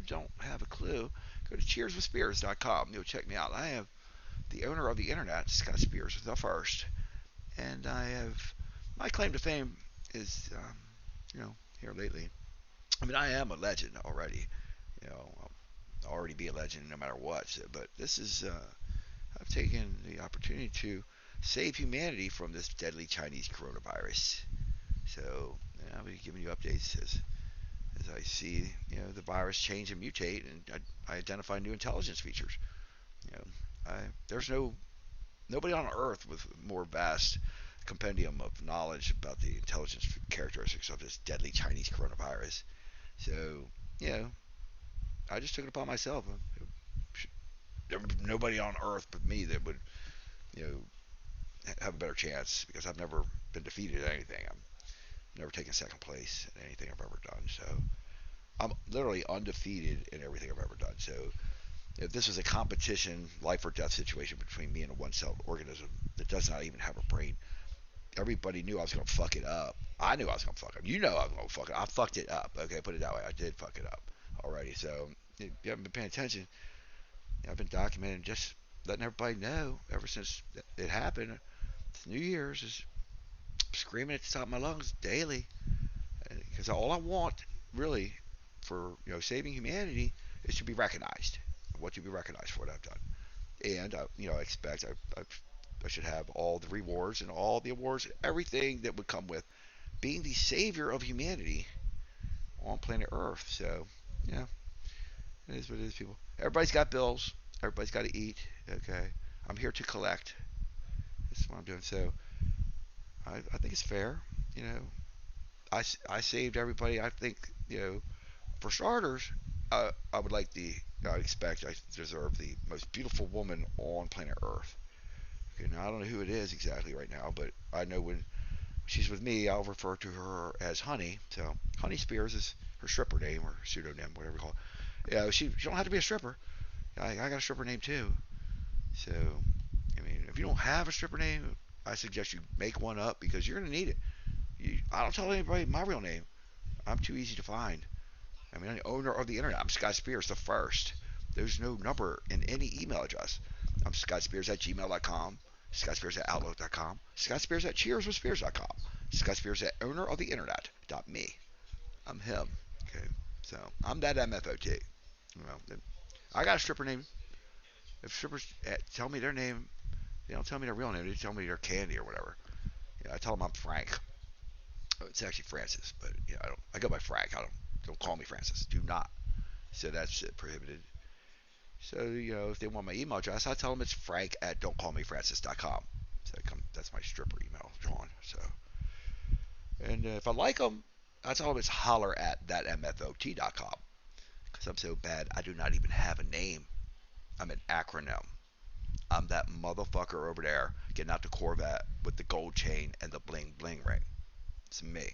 don't have a clue, go to CheersWithSpears.com. You'll check me out. I am the owner of the internet, Scott Spears the first, and I have my claim to fame is, here lately. I mean, I am a legend already. I'll already be a legend no matter what. So, but this is, I've taken the opportunity to save humanity from this deadly Chinese coronavirus. So, I'll be giving you updates as I see, the virus change and mutate, and I identify new intelligence features. You know, there's nobody on Earth with more vast compendium of knowledge about the intelligence characteristics of this deadly Chinese coronavirus. So, you know, I just took it upon myself. There was nobody on Earth but me that would, you know, have a better chance because I've never been defeated at anything. I've never taken second place in anything I've ever done. So I'm literally undefeated in everything I've ever done. So if this was a competition, life or death situation between me and a one-celled organism that does not even have a brain, everybody knew I was going to fuck it up. I knew I was going to fuck it up. You know I was going to fuck it up. I fucked it up. Okay, put it that way. I did fuck it up already. So if you haven't been paying attention, I've been documenting, just letting everybody know ever since it happened. It's New Year's is screaming at the top of my lungs daily because all I want really for saving humanity is to be recognized. I want to be recognized for what I've done, and I expect I should have all the rewards and all the awards, everything that would come with being the savior of humanity on planet Earth. So, yeah, it is what it is, people. Everybody's got bills. Everybody's got to eat. Okay, I'm here to collect. That's what I'm doing. So, I think it's fair. You know, I saved everybody. I think, for starters, I would like I expect I deserve the most beautiful woman on planet Earth. Okay, now I don't know who it is exactly right now, but I know when she's with me, I'll refer to her as Honey. So Honey Spears is her stripper name or pseudonym, whatever you call it. Yeah, she don't have to be a stripper. I got a stripper name too. So I mean, if you don't have a stripper name, I suggest you make one up because you're gonna need it. I don't tell anybody my real name. I'm too easy to find. I mean, I'm the owner of the internet. I'm Scott Spears the first. There's no number in any email address. I'm Scott Spears at gmail.com, Scott Spears at outlook.com, Scott Spears at CheersWithSpears.com, Scott Spears at owner of the internet.me. I'm him. Okay, so I'm that MFOT. I got a stripper name. If strippers tell me their name, they don't tell me their real name. They tell me their candy or whatever. I tell them I'm Frank. Oh, it's actually Francis, but I go by Frank. Don't call me Francis. Do not. So that's prohibited. So if they want my email address, I tell them it's Frank at don'tcallmefrancis.com. So that's my stripper email, John. So, and if I like them, I tell them it's holler at thatmfot.com. Because I'm so bad, I do not even have a name. I'm an acronym. I'm that motherfucker over there getting out the Corvette with the gold chain and the bling bling ring. It's me.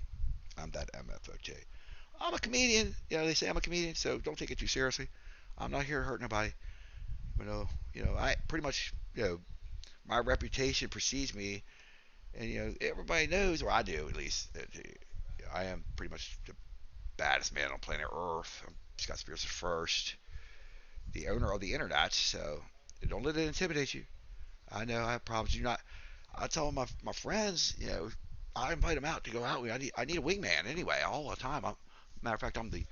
I'm that MFOJ. I'm a comedian. They say I'm a comedian, so don't take it too seriously. I'm not here to hurt nobody. I pretty much, my reputation precedes me, and everybody knows, or I do at least, that I am pretty much the baddest man on planet Earth. I'm Scott Spears the first, the owner of the internet. So don't let it intimidate you. I know I have problems. Do not. I tell my friends, I invite them out to go out. I need a wingman anyway, all the time. Matter of fact, I'm the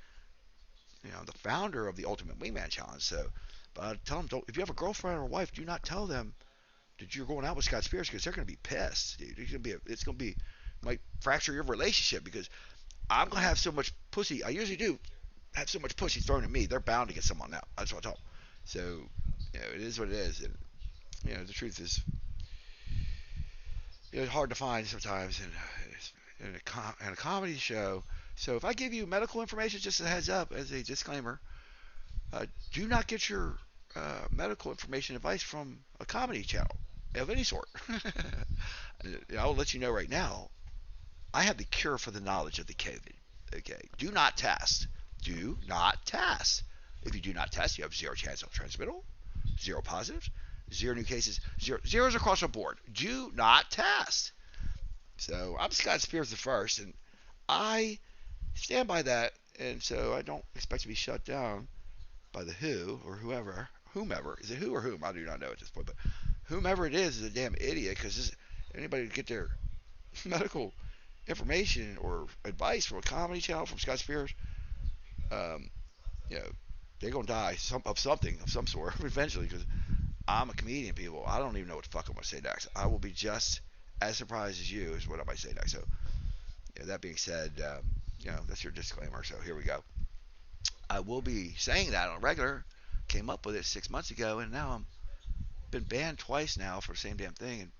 founder of the Ultimate Wingman Challenge. So, but I tell them, don't, if you have a girlfriend or a wife, do not tell them that you're going out with Scott Spears because they're going to be pissed. Dude. It's going to be might fracture your relationship because I'm going to have so much pussy. I usually do have so much pussy thrown at me. They're bound to get someone out. That's what I tell them. So, it is what it is. And the truth is, it's hard to find sometimes in a comedy show. So if I give you medical information, just a heads up as a disclaimer, do not get your medical information advice from a comedy channel of any sort. I'll let you know right now. I have the cure for the knowledge of the COVID. Okay, do not test. Do not test. If you do not test, you have zero chance of transmittal, zero positives, zero new cases, zeros across the board. Do not test. So I'm Scott Spears the first, and I stand by that, and so I don't expect to be shut down. by the WHO or whomever. Is it who or whom? I do not know at this point, but whomever it is a damn idiot because anybody to get their medical information or advice from a comedy channel from Scott Spears, um, you know, they're gonna die of something of some sort eventually because I'm a comedian, people. I don't even know what the fuck I'm gonna say next. I will be just as surprised as you is what I might say next. So, that being said, that's your disclaimer. So here we go. I will be saying that on a regular. Came up with it 6 months ago, and now I'm been banned twice now for the same damn thing, and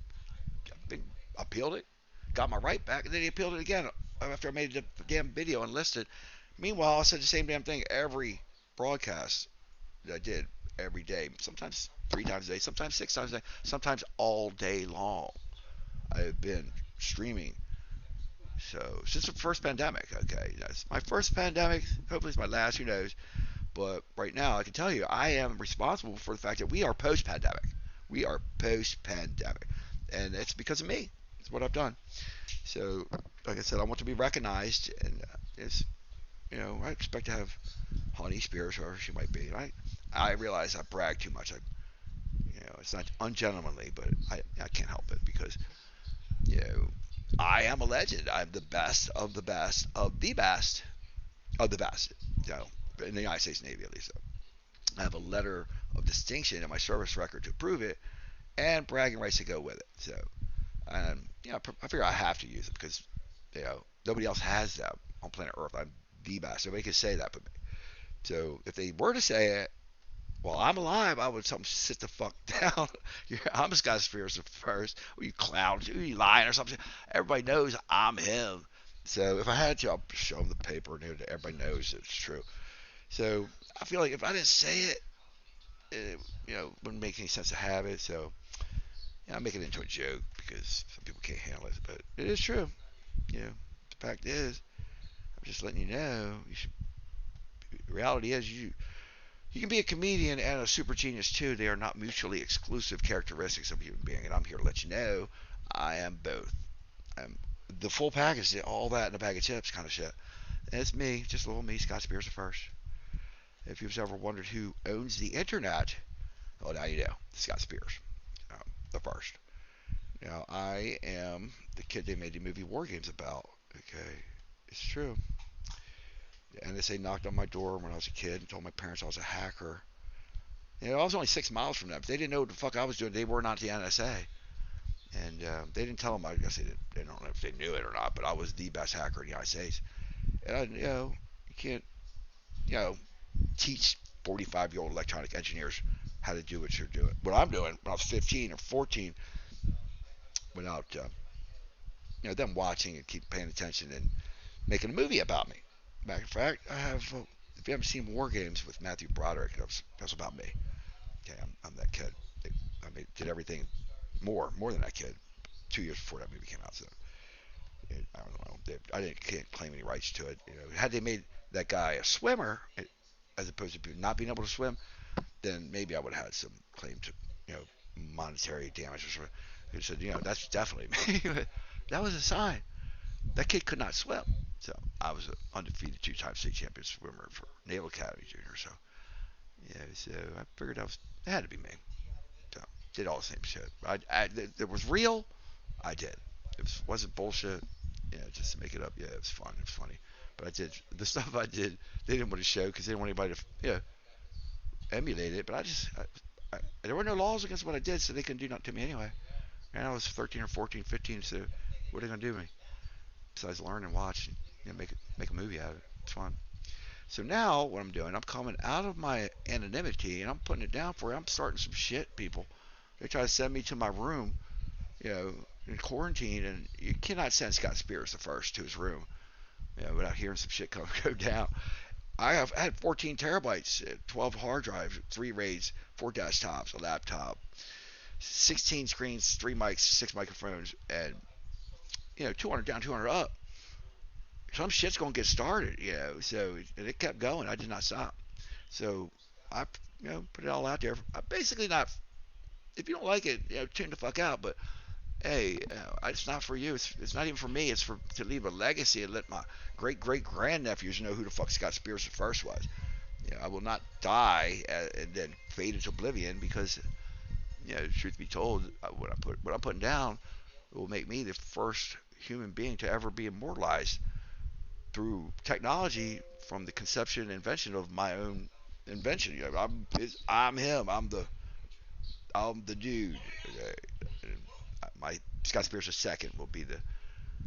been, appealed it, got my right back, and then he appealed it again after I made the damn video and listed. Meanwhile, I said the same damn thing every broadcast that I did every day, sometimes 3 times a day, sometimes 6 times a day, sometimes all day long. I've been streaming. So since the first pandemic, okay, that's my first pandemic. Hopefully it's my last. Who knows? But right now, I can tell you, I am responsible for the fact that we are post-pandemic. We are post-pandemic, and it's because of me. It's what I've done. So, like I said, I want to be recognized, and it's I expect to have Honey Spears, whoever she might be. I realize I brag too much. It's not ungentlemanly, but I can't help it because you know I am a legend. I'm the best of the best of the best of the best. In the United States Navy at least. I have a letter of distinction in my service record to prove it, and bragging rights to go with it. So, I figure I have to use it because nobody else has that on planet Earth. I'm the best. Nobody can say that but me. So if they were to say it while I'm alive, I would tell them sit the fuck down. I'm Scott Spears the first. You clowns, you lying or something. Everybody knows I'm him. So if I had to, I'll show them the paper and everybody knows it's true. So I feel like if I didn't say it wouldn't make any sense to have it. So I'm making it into a joke because some people can't handle it, but it is true. The fact is, I'm just letting you know. The reality is, you can be a comedian and a super genius too. They are not mutually exclusive characteristics of a human being, and I'm here to let you know I am both. I'm the full package, all that in a bag of chips kind of shit. And it's me, just little me, Scott Spears the first. If you've ever wondered who owns the internet, well, now you know. Scott Spears, the first. I am the kid they made the movie War Games about. Okay, it's true. The NSA knocked on my door when I was a kid and told my parents I was a hacker. I was only 6 miles from them. If they didn't know what the fuck I was doing, they were not the NSA. And they didn't tell them. I guess they don't know if they knew it or not, but I was the best hacker in the United States. And you can't, teach 45-year-old electronic engineers how to do what you're doing. What I'm doing when I was 15 or 14, without them watching and keep paying attention and making a movie about me. Matter of fact, I have. If you haven't seen War Games with Matthew Broderick, that's about me. Okay, I'm that kid. Did everything more than that kid. 2 years before that movie came out, so I don't know. Can't claim any rights to it. Had they made that guy a swimmer, as opposed to not being able to swim, then maybe I would have had some claim to monetary damage or something. They said, that's definitely me. That was a sign. That kid could not swim. So I was an undefeated 2-time state champion swimmer for Naval Academy Junior. So so I figured it had to be me. So did all the same shit. It was real. I did. It wasn't bullshit. Just to make it up. Yeah, it was fun. It was funny. But I did the stuff I did. They didn't want to show because they didn't want anybody to emulate it. But there were no laws against what I did, so they couldn't do nothing to me anyway. And I was 13 or 14, 15. So what are they gonna do to me? Besides learn and watch and make a movie out of it. It's fun. So now what I'm doing, I'm coming out of my anonymity and I'm putting it down for you. I'm starting some shit, people. They try to send me to my room, in quarantine, and you cannot send Scott Spears the first to his room, without hearing some shit go down. I had 14 terabytes, 12 hard drives, 3 RAIDs, 4 desktops, a laptop, 16 screens, 3 mics, 6 microphones, and 200 down, 200 up. Some shit's gonna get started, So and it kept going. I did not stop. So I, put it all out there. I'm basically not. If you don't like it, tune the fuck out. But hey, it's not for you. It's not even for me. It's to leave a legacy and let my great grandnephews know who the fuck Scott Spears the first was. I will not die and then fade into oblivion because, truth be told, what I'm putting down will make me the first human being to ever be immortalized through technology from the conception and invention of my own invention. I'm him. I'm the dude. Okay? And my Scott Spears II will be the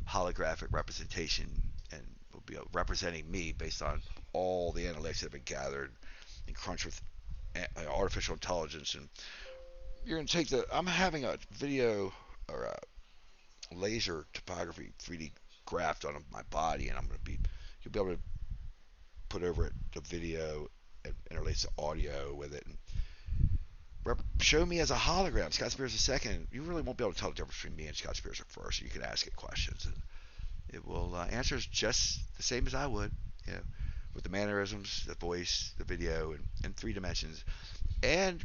holographic representation and will be representing me based on all the analytics that have been gathered and crunched with artificial intelligence. And you're going to take I'm having a video or a laser topography 3D graphed on my body, and you'll be able to put over it the video and interlace the audio with it. And show me as a hologram, Scott Spears II. You really won't be able to tell the difference between me and Scott Spears at first. You can ask it questions, and it will answer just the same as I would, you know, with the mannerisms, the voice, the video, and in 3 dimensions. And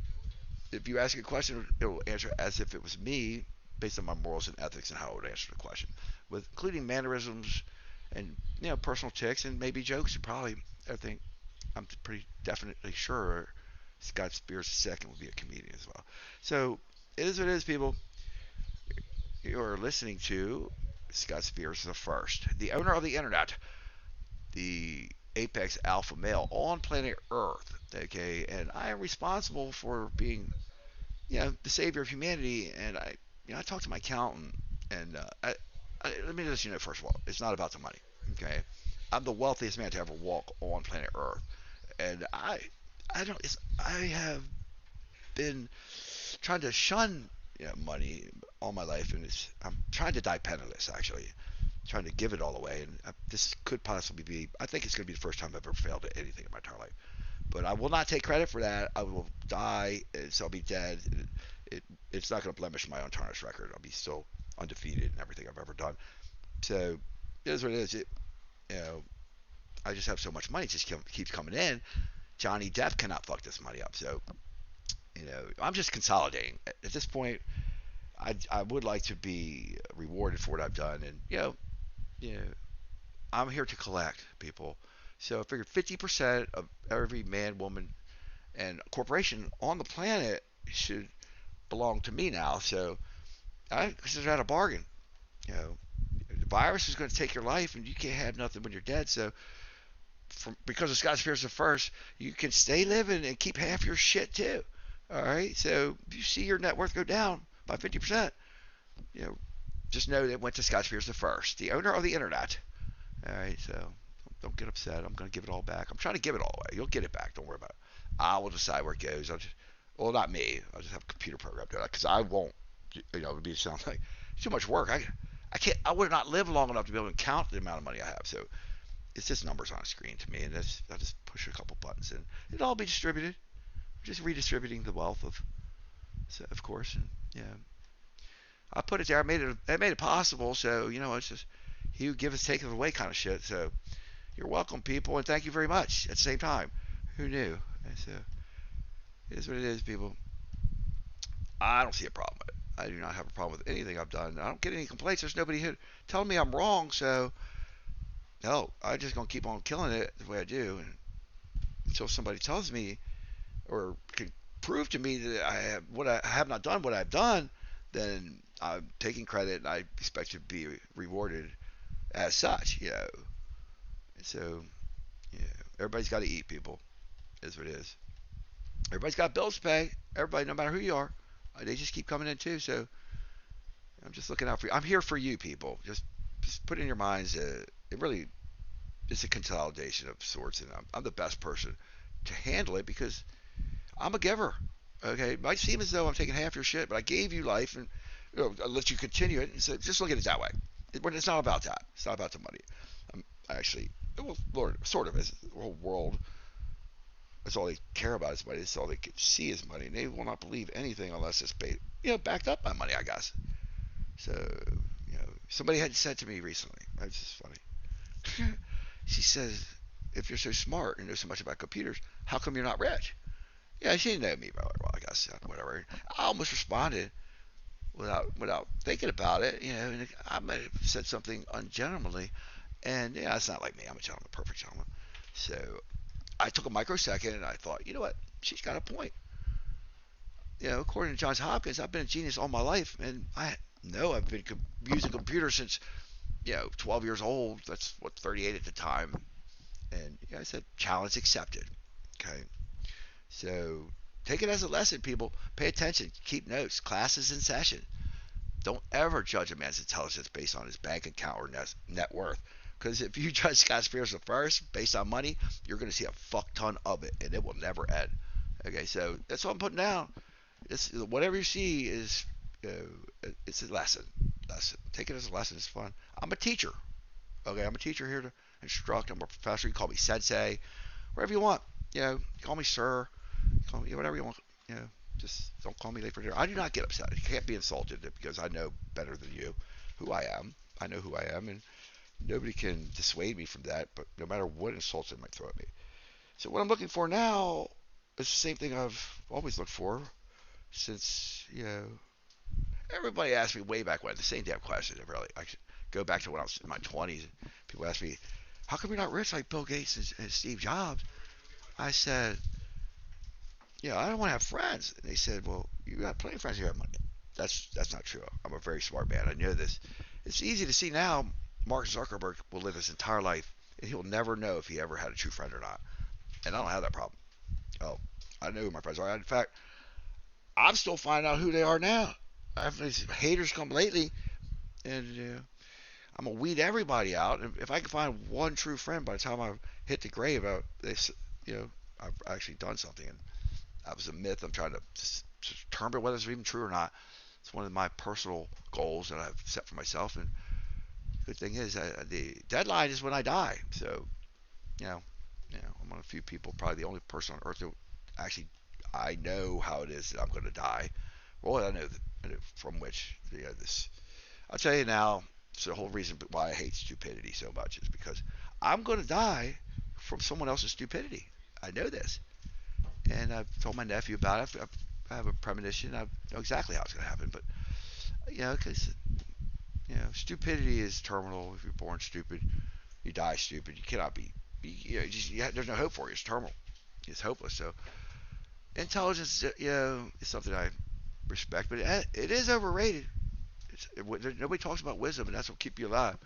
if you ask a question, it will answer as if it was me, based on my morals and ethics and how it would answer the question, with including mannerisms and personal tics and maybe jokes. And probably, I think, I'm pretty definitely sure Scott Spears II will be a comedian as well. So it is what it is, people. You're listening to Scott Spears the First, the owner of the internet, the apex alpha male on planet Earth. Okay, and I am responsible for being, the savior of humanity. And I talked to my accountant, and let me just first of all, it's not about the money. Okay, I'm the wealthiest man to ever walk on planet Earth, and I don't, I have been trying to shun money all my life, and I'm trying to die penniless actually, trying to give it all away. And this could possibly be, I think it's going to be the first time I've ever failed at anything in my entire life. But I will not take credit for that. I will die, so I'll be dead. It's not going to blemish my untarnished record. I'll be still undefeated in everything I've ever done. So it is what it is. You know, I just have so much money; it just keeps coming in. Johnny Depp cannot fuck this money up. So I'm just consolidating. At this point, I would like to be rewarded for what I've done, and you know, I'm here to collect people. So I figured 50% of every man, woman, and corporation on the planet should belong to me now. So I consider that a bargain. You know, the virus is going to take your life, and you can't have nothing when you're dead. So because of Scott Spears the First, you can stay living and keep half your shit too. All right. So if you see your net worth go down by 50%, you know, just know that it went to Scott Spears the First, the owner of the internet. All right. So don't get upset. I'm going to give it all back. I'm trying to give it all away. You'll get it back. Don't worry about it. I will decide where it goes. Well, not me. I'll just have a computer program do it because I won't. It would be sound like it's too much work. I can't. I would not live long enough to be able to count the amount of money I have. So it's just numbers on a screen to me, and I'll just push a couple buttons, and it'll all be distributed. Just redistributing the wealth of course, and I put it there. I made it possible. So it's just he who giveth taketh away kind of shit. So you're welcome, people, and thank you very much. At the same time, who knew? And so it is what it is, people. I don't see a problem with it. I do not have a problem with anything I've done. I don't get any complaints. There's nobody here telling me I'm wrong. So no, I'm just gonna keep on killing it the way I do, and until somebody tells me or can prove to me that I have not done what I've done, then I'm taking credit and I expect to be rewarded as such. So everybody's got to eat, people. Is what it is. Everybody's got bills to pay. Everybody, no matter who you are, they just keep coming in too. So I'm just looking out for you. I'm here for you, people. Just put in your minds. It really is a consolidation of sorts, and I'm the best person to handle it because I'm a giver. Okay, it might seem as though I'm taking half your shit, but I gave you life and I let you continue it. And so just look at it that way. It's not about that. It's not about the money. Actually, well, Lord, sort of. As the whole world, that's all they care about is money. That's all they can see is money, and they will not believe anything unless it's backed up by money. I guess. So somebody had said to me recently. It's just funny. She says, "If you're so smart and know so much about computers, how come you're not rich?" Yeah, she didn't know me, but well, I guess whatever. I almost responded without thinking about it, and I might have said something ungentlemanly, and it's not like me. I'm a gentleman, perfect gentleman. So I took a microsecond and I thought, you know what? She's got a point. According to Johns Hopkins, I've been a genius all my life, and I know I've been using computers since 12 years old. That's what 38 at the time. And I said, challenge accepted. Okay, so take it as a lesson, people. Pay attention. Keep notes. Class is in session. Don't ever judge a man's intelligence based on his bank account or net worth. Because if you judge Scott Spears the first based on money, you're going to see a fuck ton of it, and it will never end. Okay, so that's what I'm putting down. Whatever you see is, it's a lesson. Take it as a lesson. It's fun. I'm a teacher. Okay, I'm a teacher here to instruct. I'm a professor. You call me sensei, whatever you want. Call me sir. Call me whatever you want. You know, just don't call me late for dinner. I do not get upset. I can't be insulted because I know better than you who I am. I know who I am, and nobody can dissuade me from that. But no matter what insults they might throw at me. So what I'm looking for now is the same thing I've always looked for since everybody asked me way back when the same damn question. Really, I go back to when I was in my 20s. People asked me, "How come you're not rich like Bill Gates and Steve Jobs?" I said, I don't want to have friends. And they said, "Well, you got plenty of friends who have money." That's not true. I'm a very smart man. I know this. It's easy to see now. Mark Zuckerberg will live his entire life, and he'll never know if he ever had a true friend or not. And I don't have that problem. Oh, I know who my friends are. In fact, I'm still finding out who they are now. I've had these haters come lately, and I'm gonna weed everybody out. And if I can find one true friend by the time I hit the grave, I've actually done something. And that was a myth. I'm trying to determine whether it's even true or not. It's one of my personal goals that I've set for myself. And the good thing is, the deadline is when I die. So, you know, I'm one of the few people, probably the only person on earth that actually I know how it is that I'm going to die. Well, I know from which this. I'll tell you now. So the whole reason why I hate stupidity so much is because I'm going to die from someone else's stupidity. I know this, and I've told my nephew about it. I have a premonition. I know exactly how it's going to happen. But because stupidity is terminal. If you're born stupid, you die stupid. You cannot be. There's no hope for you. It's terminal. It's hopeless. So intelligence, is something I respect, but it is overrated. Nobody talks about wisdom, and that's what keep you alive.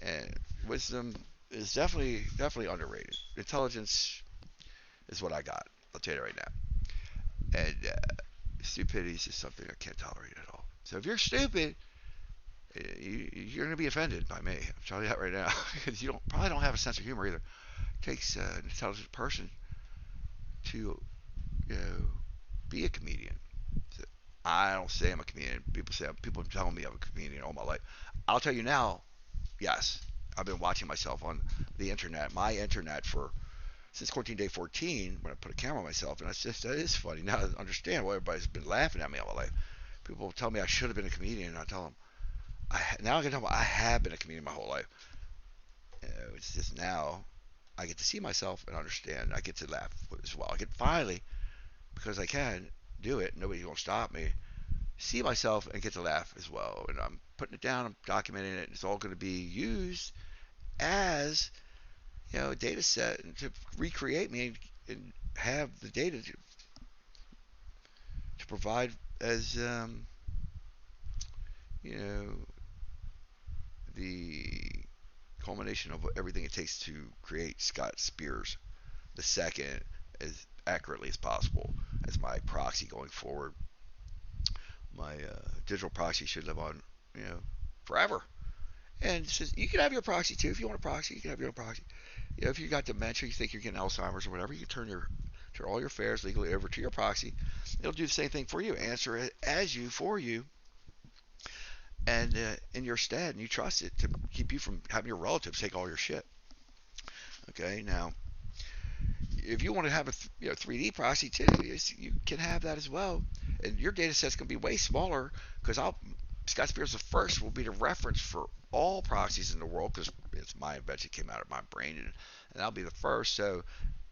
And wisdom is definitely underrated. Intelligence is what I got. I'll tell you right now. And stupidity is just something I can't tolerate at all. So if you're stupid, you're going to be offended by me. I'm telling you that right now, because you probably don't have a sense of humor either. It takes an intelligent person to be a comedian. So I don't say I'm a comedian. People tell me I'm a comedian all my life. I'll tell you now, yes, I've been watching myself on the internet, my internet, for since quarantine day 14 when I put a camera on myself, and that is funny. Now I understand why everybody's been laughing at me all my life. People tell me I should have been a comedian, and I tell them now I can tell them I have been a comedian my whole life. It's just now I get to see myself and understand. I get to laugh as well. I can finally, because I can do it, nobody's gonna stop me. See myself and get to laugh as well. And I'm putting it down. I'm documenting it. And it's all going to be used as a data set to recreate me and have the data to provide as you know the culmination of everything it takes to create Scott Spears the second as accurately as possible as my proxy going forward. My digital proxy should live on forever. And says you can have your proxy too if you want a proxy. You can have your own proxy. If you got dementia, you think you're getting Alzheimer's or whatever, you can turn all your affairs legally over to your proxy. It'll do the same thing for you, answer it as you for you, and in your stead, and you trust it to keep you from having your relatives take all your shit. Okay, now if you want to have a 3D proxy too, you can have that as well, and your data set's going to be way smaller because Scott Spears the first will be the reference for all proxies in the world because it's my invention, came out of my brain, and I'll be the first. So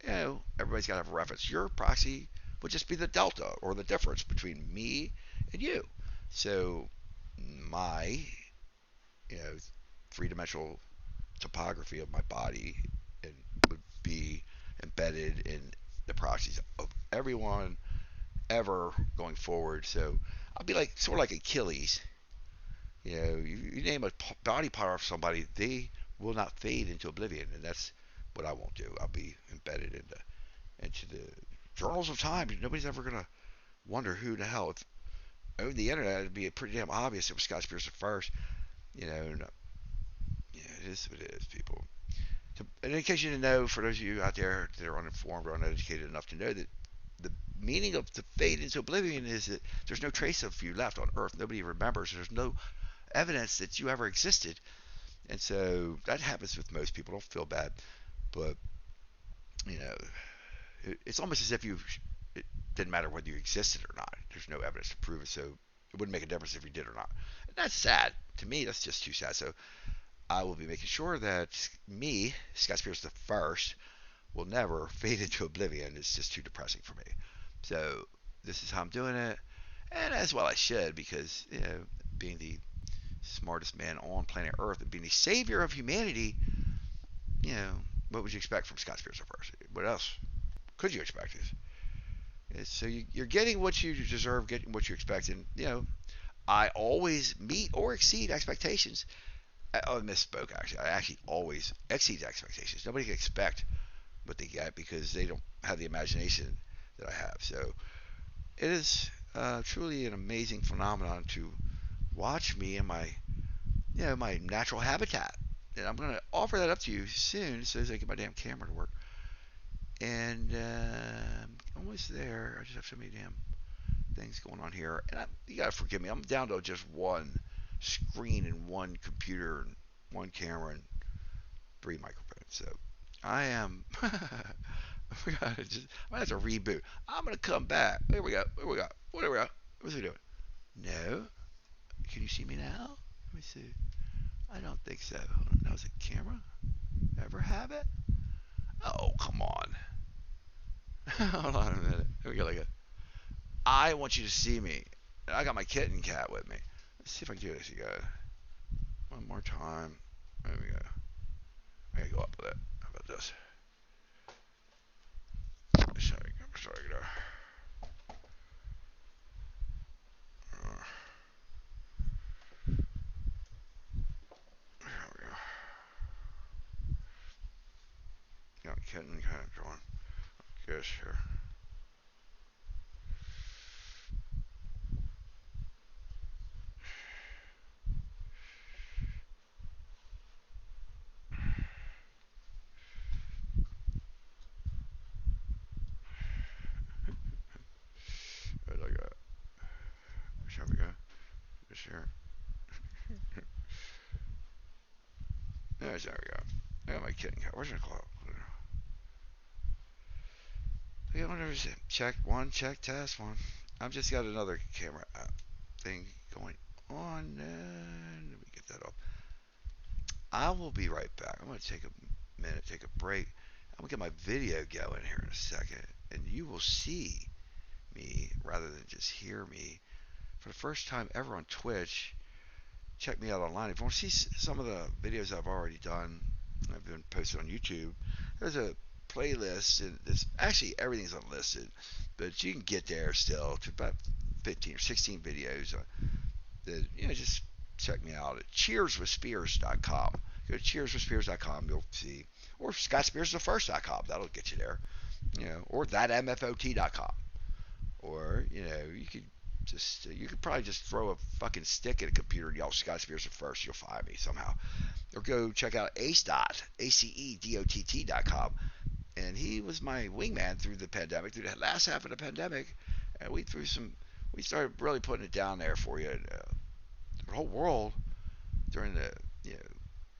everybody's got to have a reference. Your proxy would just be the delta or the difference between me and you. So my you know three-dimensional topography of my body and would be embedded in the proxies of everyone ever going forward. So I'll be like sort of like Achilles. You name a body part of somebody, they will not fade into oblivion, and that's what I won't do. I'll be embedded into the journals of time. Nobody's ever gonna wonder who the hell owned the internet. It'd be pretty damn obvious it was Scott Spears the first. And, it is what it is, people. And in case you didn't know, for those of you out there that are uninformed or uneducated enough to know that the meaning of the fade into oblivion is that there's no trace of you left on Earth. Nobody remembers. There's no evidence that you ever existed. And so that happens with most people. Don't feel bad. But, you know, it's almost as if it didn't matter whether you existed or not. There's no evidence to prove it. So it wouldn't make a difference if you did or not. And that's sad. To me, that's just too sad. So I will be making sure that me, Scott Spears the first, will never fade into oblivion. It's just too depressing for me. So this is how I'm doing it. And as well I should, because, being the smartest man on planet Earth and being the savior of humanity, what would you expect from Scott Spears the first? What else could you expect? So you're getting what you deserve, getting what you expect. And, I always meet or exceed expectations. I misspoke, actually. I actually always exceed expectations. Nobody can expect what they get because they don't have the imagination that I have. So it is truly an amazing phenomenon to watch me in my natural habitat. And I'm going to offer that up to you soon as soon as I get my damn camera to work. And I'm almost there. I just have so many damn things going on here. And you got to forgive me. I'm down to just one screen and one computer and one camera and 3 microphones. So I am. I'm gonna have to reboot. I'm gonna come back. Here we go. What are we got? What's he doing? No. Can you see me now? Let me see. I don't think so. Hold on. Now is it camera? Ever have it? Oh, come on. Hold on a minute. Here we go. I want you to see me. I got my kitten cat with me. Let's see if I can do this. You guys. One more time. There we go. I gotta go up with it. How about this? Sorry, there. There we go. Got my kitten kind of going. Guess here. There we go. There we go. Just here. There we go. I got my kitten cat. Where's my clock? Yeah, whatever. Check, test one. I've just got another camera thing going on. And let me get that up. I will be right back. I'm going to take a minute, take a break. I'm going to get my video going here in a second. And you will see me rather than just hear me for the first time ever on Twitch. Check me out online. If you want to see some of the videos I've already done, I've been posted on YouTube. There's a playlist, and it's actually everything's unlisted, but you can get there still to about 15 or 16 videos. That just check me out at CheersWithSpears.com. Go to CheersWithSpears.com. You'll see, or ScottSpearsTheFirst.com. That'll get you there. Or thatmfot.com. Or you could probably just throw a fucking stick at a computer and yell Scott Spears the First. You'll find me somehow. Or go check out acedot.com. And he was my wingman through the pandemic, through the last half of the pandemic. And we started really putting it down there for you. The whole world during the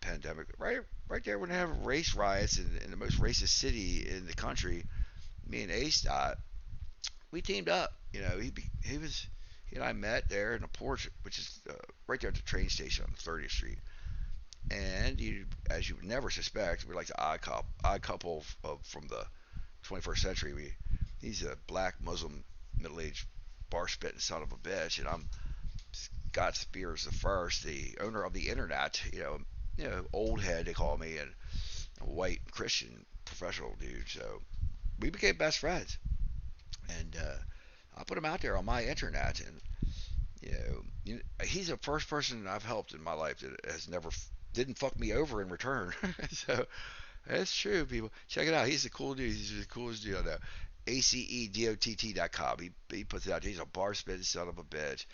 pandemic, right there when they have race riots in the most racist city in the country. Me and ACEDOT, we teamed up. He and I met there in a porch, which is right there at the train station on 30th Street. And as you would never suspect, we're like the odd couple from the 21st century. He's a black Muslim middle-aged bar spitting son of a bitch, and I'm Scott Spears the First, the owner of the internet. Old head they call me, and a white Christian professional dude. So we became best friends, and I put him out there on my internet, and he's the first person I've helped in my life that has never didn't fuck me over in return. So that's true, people. Check it out. He's the cool dude. He's the coolest dude I know. ACEDOTT.com. He puts it out. He's a bar spitting son of a bitch.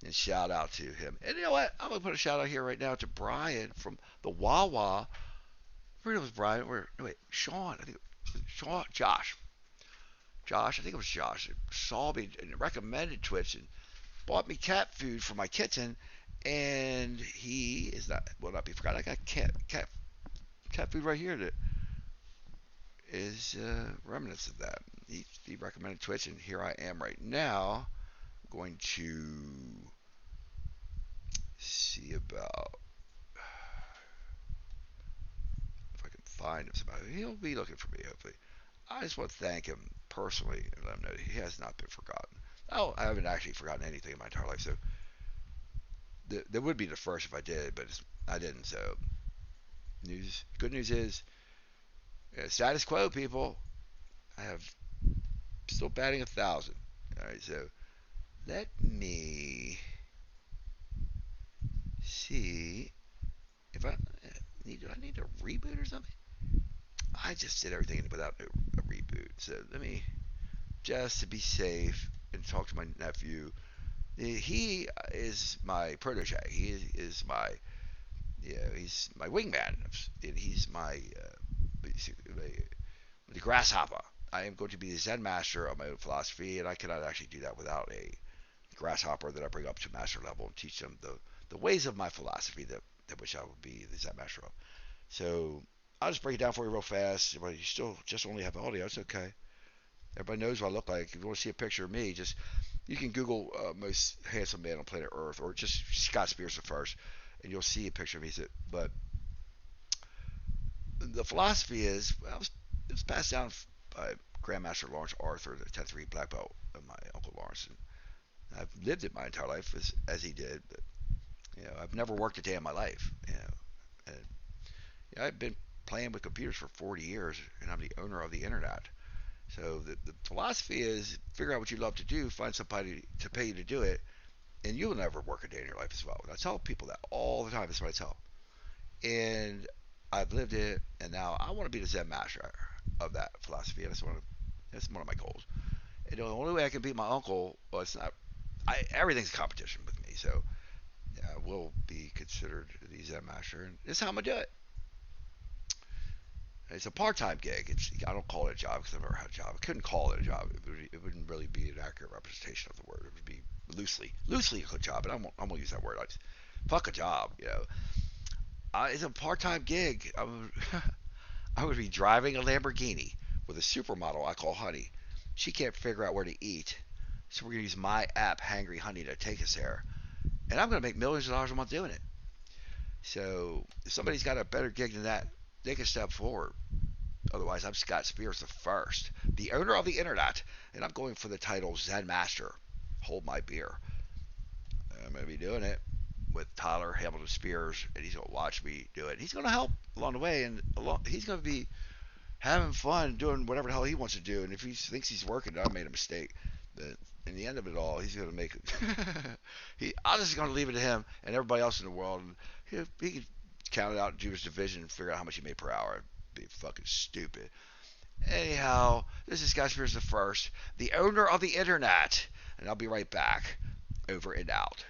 And shout out to him. And you know what? I'm gonna put a shout out here right now to Brian from the Wawa. Where was Brian? No, wait, Sean. I think Sean, Josh. I think it was Josh. Saw me and recommended Twitch and bought me cat food for my kitten. And he is not will not be forgotten. I got cat food right here that is remnants of that. He recommended Twitch, and here I am right now. I'm going to see about if I can find him. Somebody. He'll be looking for me, hopefully. I just want to thank him personally and let him know he has not been forgotten. Oh, I haven't actually forgotten anything in my entire life, so that would be the first if I did, but I didn't. So, good news is, status quo, people. I have still batting 1,000. All right, so let me see if I need. Do I need a reboot or something? I just did everything without a reboot. So let me just to be safe and talk to my nephew. He is my protege. He is my he's my wingman, and he's my the grasshopper. I am going to be the Zen master of my own philosophy, and I cannot actually do that without a grasshopper that I bring up to master level and teach them the ways of my philosophy that which I will be the Zen master of. So I'll just break it down for you real fast. But you still just only have audio. It's okay. Everybody knows what I look like. If you want to see a picture of me, just you can Google most handsome man on planet Earth, or just Scott Spears first, and you'll see a picture of me. But the philosophy is, well, it was passed down by Grandmaster Lawrence Arthur, the 10th degree black belt of my uncle Lawrence. And I've lived it my entire life as he did, but I've never worked a day in my life. And I've been playing with computers for 40 years, and I'm the owner of the internet. So the philosophy is figure out what you love to do, find somebody to pay you to do it, and you'll never work a day in your life as well. And I tell people that all the time. That's what I tell. And I've lived it, and now I want to be the Zen master of that philosophy. And that's one of my goals. And the only way I can beat my uncle, well, it's not. Everything's a competition with me, so I will be considered the Zen master, and this is how I'm gonna do it. It's a part-time gig. I don't call it a job because I've never had a job. I couldn't call it a job. It wouldn't really be an accurate representation of the word. It would be loosely a good job, but I'm gonna use that word. Fuck a job. It's a part-time gig. I would be driving a Lamborghini with a supermodel I call Honey. She can't figure out where to eat, so we're gonna use my app, Hangry Honey, to take us there. And I'm gonna make millions of dollars a month doing it. So if somebody's got a better gig than that, they can step forward. Otherwise, I'm Scott Spears the First, the owner of the internet, and I'm going for the title Zen Master. Hold my beer. I'm going to be doing it with Tyler Hamilton Spears, and he's going to watch me do it. He's going to help along the way, and he's going to be having fun doing whatever the hell he wants to do. And if he thinks he's working, I made a mistake. But in the end of it all, he's going to make it. I'm just going to leave it to him and everybody else in the world. And he can count it out, do his division, and figure out how much he made per hour. It'd be fucking stupid. Anyhow, this is Scott Spears the First, the owner of the internet, and I'll be right back. Over and out.